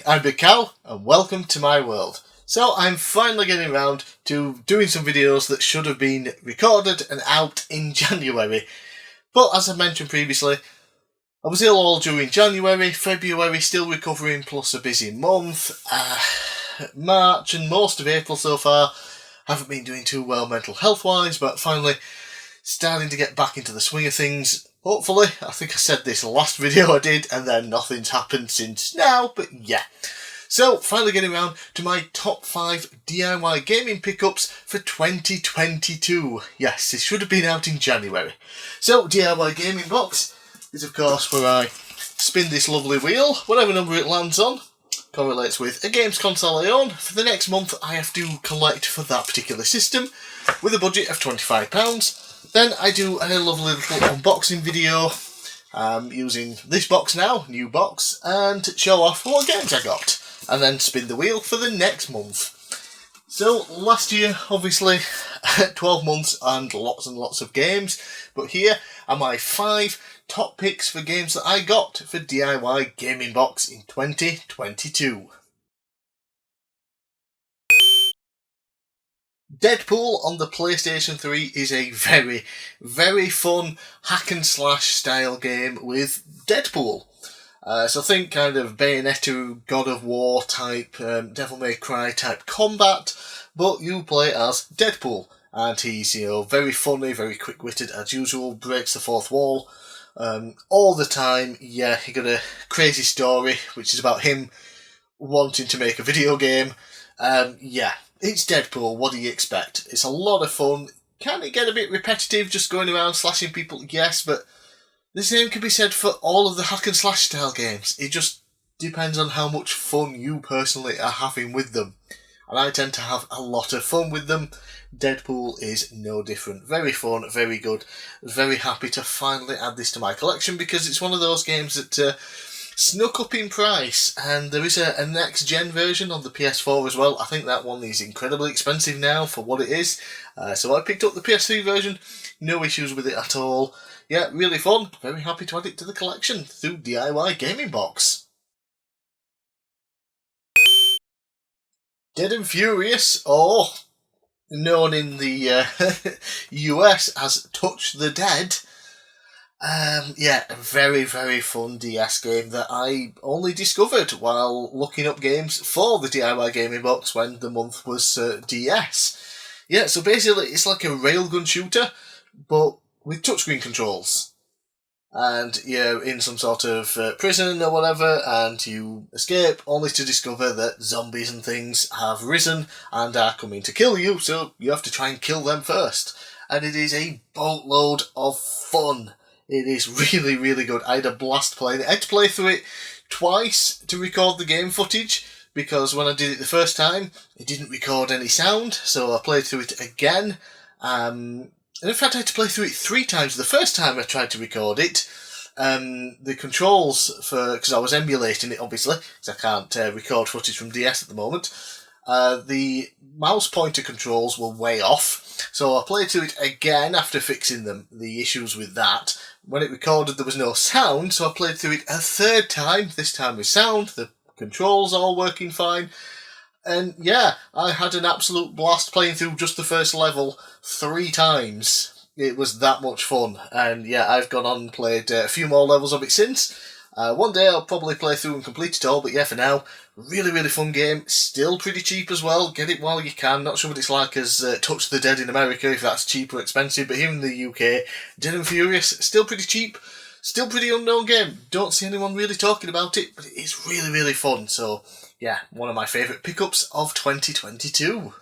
I'm bigcal and welcome to my world. So I'm finally getting around to doing some videos that should have been recorded and out in January. But as I mentioned previously, I was ill all during January, February still recovering plus a busy month, March and most of April so far haven't been doing too well mental health wise, but finally starting to get back into the swing of things. Hopefully, I think I said this last video I did and then nothing's happened since now, but yeah. So, finally getting around to my top 5 DIY gaming pickups for 2022. Yes, this should have been out in January. So, DIY gaming box is of course where I spin this lovely wheel, whatever number it lands on, correlates with a games console I own. For the next month I have to collect for that particular system with a budget of £25. Then I do a lovely little unboxing video using this box now, new box, and show off what games I got. And then spin the wheel for the next month. So last year, obviously, 12 months and lots of games. But here are my 5 top picks for games that I got for DIY Gaming Box in 2022. Deadpool on the PlayStation 3 is a very fun hack and slash style game with Deadpool. So think kind of Bayonetta, God of War type, Devil May Cry type combat, but you play as Deadpool. And he's, very funny, very quick-witted as usual, breaks the fourth wall all the time. Yeah, he got a crazy story, which is about him wanting to make a video game. Yeah, it's Deadpool, what do you expect? It's a lot of fun. Can it get a bit repetitive just going around slashing people? Yes, but the same can be said for all of the hack and slash style games. It just depends on how much fun you personally are having with them. And I tend to have a lot of fun with them. Deadpool is no different. Very fun, very good. Very happy to finally add this to my collection because it's one of those games that snuck up in price. And there is a next gen version on the PS4 as well. I think that one is incredibly expensive now for what it is. So I picked up the PS3 version. No issues with it at all. Yeah, really fun. Very happy to add it to the collection through DIY Gaming Box. Dead and Furious, or known in the US as Touch the Dead. Yeah, a very fun DS game that I only discovered while looking up games for the DIY Gaming Box when the month was DS. Yeah, so basically it's like a railgun shooter, but with touchscreen controls. And you're in some sort of prison or whatever, and you escape, only to discover that zombies and things have risen and are coming to kill you, so you have to try and kill them first. And it is a boatload of fun. It is really good. I had a blast playing it. I had to play through it twice to record the game footage, because when I did it the first time, it didn't record any sound, so I played through it again. And in fact, I had to play through it 3 times. The first time I tried to record it, the controls because I was emulating it, obviously, because I can't record footage from DS at the moment, the mouse pointer controls were way off. So I played through it again after fixing the issues with that. When it recorded, there was no sound, so I played through it a 3rd time, this time with sound, the controls all working fine. And yeah, I had an absolute blast playing through just the first level 3 times. It was that much fun. And yeah, I've gone on and played a few more levels of it since. One day I'll probably play through and complete it all, but yeah, for now, really fun game. Still pretty cheap as well. Get it while you can. Not sure what it's like as Touch the Dead in America, if that's cheap or expensive, but here in the UK, Dead and Furious, still pretty cheap. Still pretty unknown game. Don't see anyone really talking about it, but it is really fun. So yeah, one of my favourite pickups of 2022.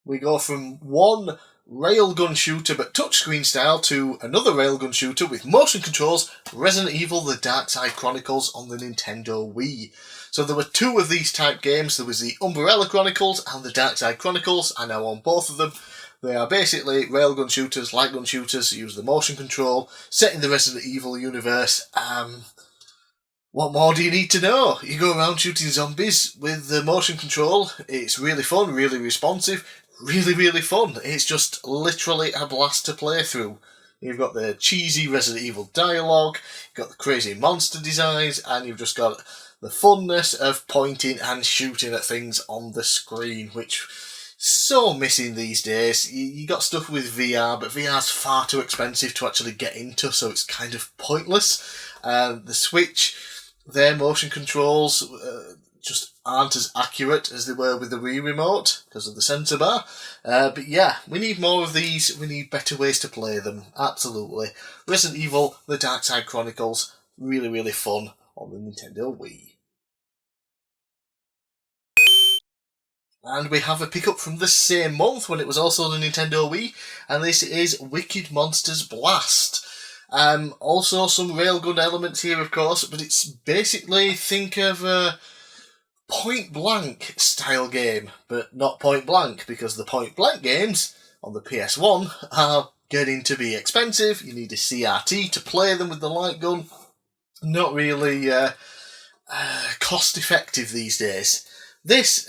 We go from one railgun shooter but touchscreen style to another railgun shooter with motion controls, Resident Evil The Dark Side Chronicles on the Nintendo Wii. So there were 2 of these type games. There was the Umbrella Chronicles and the Dark Side Chronicles. I now own both of them. They are basically railgun shooters, light gun shooters, use the motion control, set in the Resident Evil universe. What more do you need to know? You go around shooting zombies with the motion control. It's really fun, really responsive, really fun. It's just literally a blast to play through. You've got the cheesy Resident Evil dialogue, you've got the crazy monster designs, and you've just got the funness of pointing and shooting at things on the screen, which so missing these days. You got stuff with VR, but VR's far too expensive to actually get into, so it's kind of pointless. The Switch, their motion controls just aren't as accurate as they were with the Wii Remote because of the sensor bar. But yeah, we need more of these. We need better ways to play them. Absolutely. Resident Evil, The Dark Side Chronicles, really, really fun on the Nintendo Wii. And we have a pickup from the same month when it was also the Nintendo Wii, and this is Wicked Monsters Blast. Also some railgun elements here, of course, but it's basically, think of a point blank style game, but not point blank, because the point blank games on the PS1 are getting to be expensive. You need a CRT to play them with the light gun. Not really cost effective these days. This,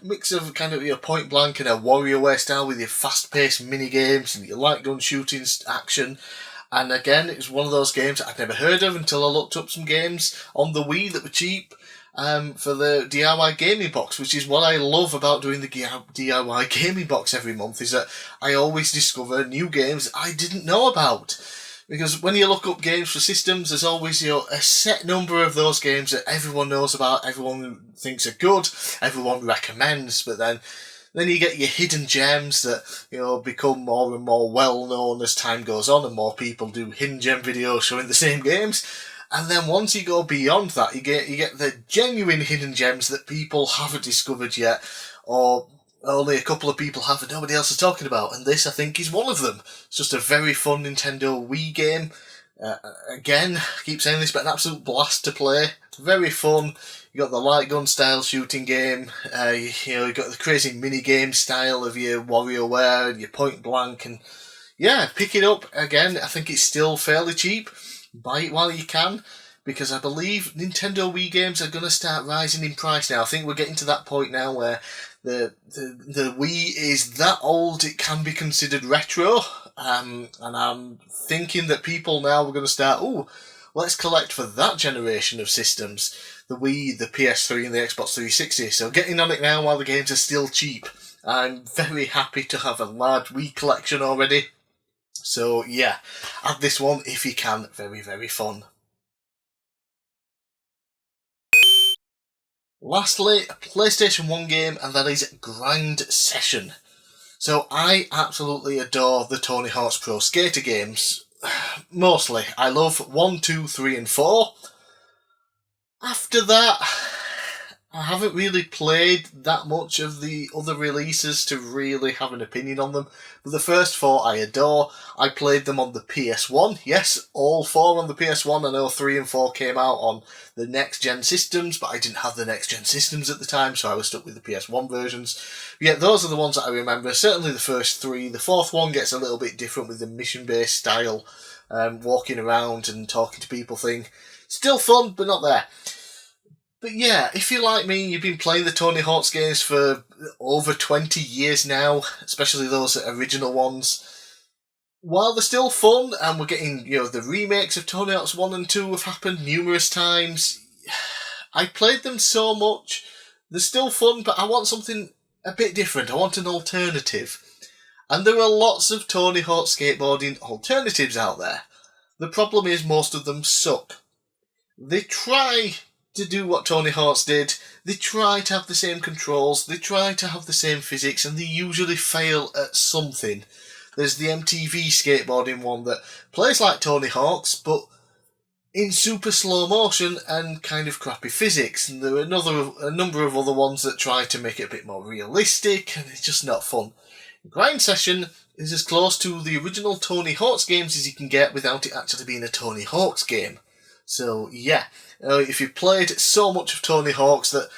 mix of kind of your point blank and a WarioWare style with your fast paced mini games and your light gun shooting action. And again, it was one of those games I'd never heard of until I looked up some games on the Wii that were cheap for the DIY gaming box, which is what I love about doing the DIY gaming box every month, is that I always discover new games I didn't know about. Because when you look up games for systems, there's always a set number of those games that everyone knows about, everyone thinks are good, everyone recommends, but then you get your hidden gems that become more and more well known as time goes on, and more people do hidden gem videos showing the same games. And then once you go beyond that, you get the genuine hidden gems that people haven't discovered yet, or only a couple of people have and nobody else is talking about, and this, I think, is one of them. It's just a very fun Nintendo Wii game. Again, I keep saying this, but an absolute blast to play. Very fun. You got the light gun style shooting game. You got the crazy mini game style of your WarioWare and your point blank, and yeah, pick it up. Again, I think it's still fairly cheap. Buy it while you can, because I believe Nintendo Wii games are going to start rising in price now. I think we're getting to that point now where the Wii is that old it can be considered retro, and I'm thinking that people now are going to start, let's collect for that generation of systems, the Wii, the PS3 and the Xbox 360, so getting on it now while the games are still cheap. I'm very happy to have a large Wii collection already, so yeah, add this one if you can. Very, very fun. Lastly, a PlayStation 1 game, and that is Grind Session. So I absolutely adore the Tony Hawk's Pro Skater games. Mostly. I love 1, 2, 3 and 4. After that, I haven't really played that much of the other releases to really have an opinion on them. But the first 4 I adore. I played them on the PS1. Yes, all 4 on the PS1. I know 3 and 4 came out on the next-gen systems, but I didn't have the next-gen systems at the time, so I was stuck with the PS1 versions. But yeah, those are the ones that I remember. Certainly the first 3. The fourth one gets a little bit different with the mission-based style, walking around and talking to people thing. Still fun, but not there. But yeah, if you're like me, you've been playing the Tony Hawk's games for over 20 years now, especially those original ones. While they're still fun, and we're getting, the remakes of Tony Hawk's 1 and 2 have happened numerous times, I played them so much, they're still fun, but I want something a bit different. I want an alternative. And there are lots of Tony Hawk skateboarding alternatives out there. The problem is most of them suck. They try to do what Tony Hawk's did. They try to have the same controls, they try to have the same physics, and they usually fail at something. There's the MTV skateboarding one that plays like Tony Hawk's, but in super slow motion and kind of crappy physics. And there are a number of other ones that try to make it a bit more realistic, and it's just not fun. Grind Session is as close to the original Tony Hawk's games as you can get without it actually being a Tony Hawk's game. So yeah, if you've played so much of Tony Hawk's that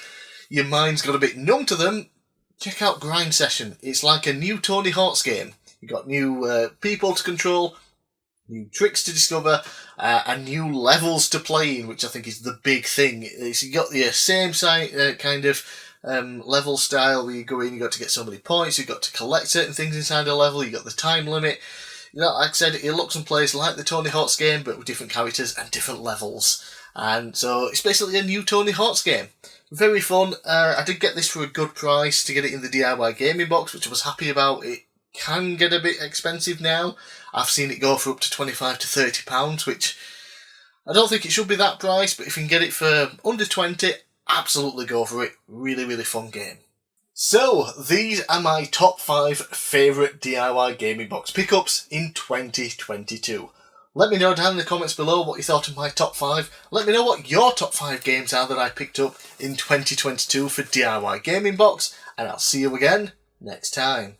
your mind's got a bit numb to them, check out Grind Session. It's like a new Tony Hawk's game. You've got new people to control, new tricks to discover, and new levels to play in, which I think is the big thing. You've got the same kind of level style where you go in, you've got to get so many points, you've got to collect certain things inside a level, you've got the time limit. You know, like I said, it looks and plays like the Tony Hawk's game, but with different characters and different levels. And so it's basically a new Tony Hawk's game. Very fun. I did get this for a good price to get it in the DIY gaming box, which I was happy about. It can get a bit expensive now. I've seen it go for up to £25 to £30, which I don't think it should be that price, but if you can get it for under 20, absolutely go for it. Really, really fun game. So, these are my top 5 favourite DIY gaming box pickups in 2022. Let me know down in the comments below what you thought of my top 5. Let me know what your top 5 games are that I picked up in 2022 for DIY gaming box, and I'll see you again next time.